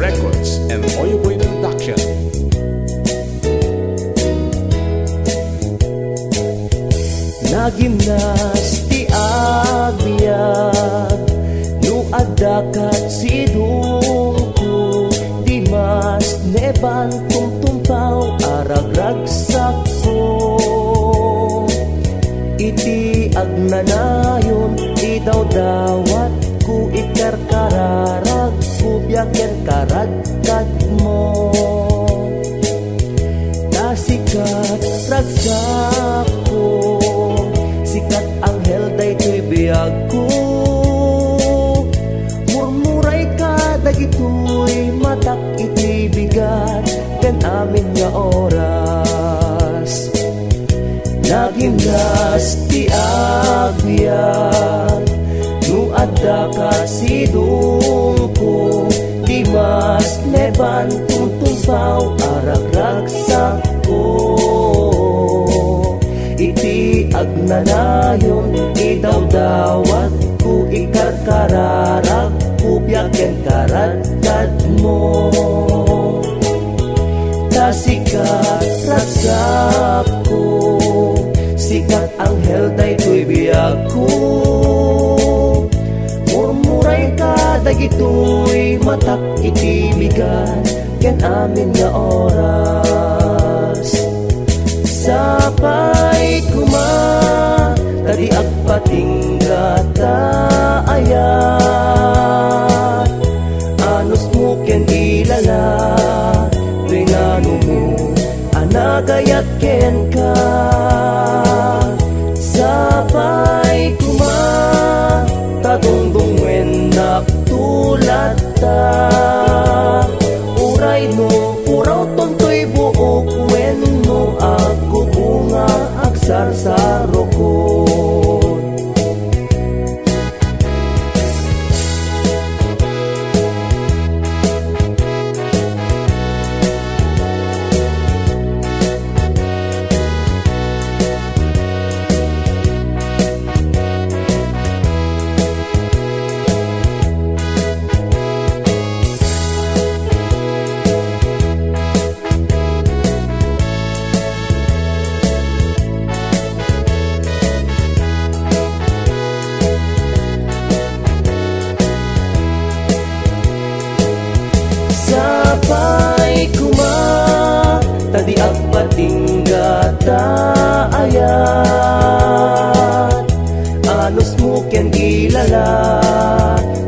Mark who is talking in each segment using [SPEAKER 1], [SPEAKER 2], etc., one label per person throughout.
[SPEAKER 1] Records and Oyo Boy Production.
[SPEAKER 2] Nagimnas ti agbiag no adakat sidungko di mas neban tumtumpaw aragragsak ko iti agnanayon idawdawat ku ikarkararag ku biyaken karagkad mo tasikat ragsak ko sikat anghel day to'y biyag ko murmuray ka dagito'y matak iti bigat ken amin nga oras nagimnas ti agbiag no adda ka sidungko di mas neban tumtumpaw aragragsak ko iti agnanayon idawdawat ku ikarkararag ku biyaken karadkad mo tasikat ragsak ko sikat anghel day to'y biyag ko murmuray ka dagito'y matak iti bigat ken amin nga oras sapay kuma tadi agpatinggata ayat anus mo ken ilala ringano mo anagayat ken ka sapay kuma tadungdungwen naktulat ta uray no uraw tontoy buok wen no ako bunga agsarsaro ko sapay kuma tadi agpatinggata ayat anus mo ken ilala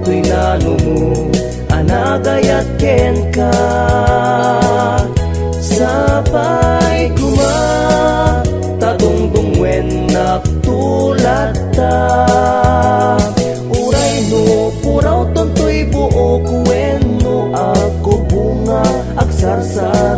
[SPEAKER 2] tuy nano mo anagayat ken ka sapay kuma tadungdungwen naktulat ta uray no puraw tontoy buok wen no ako bunga agsarsaro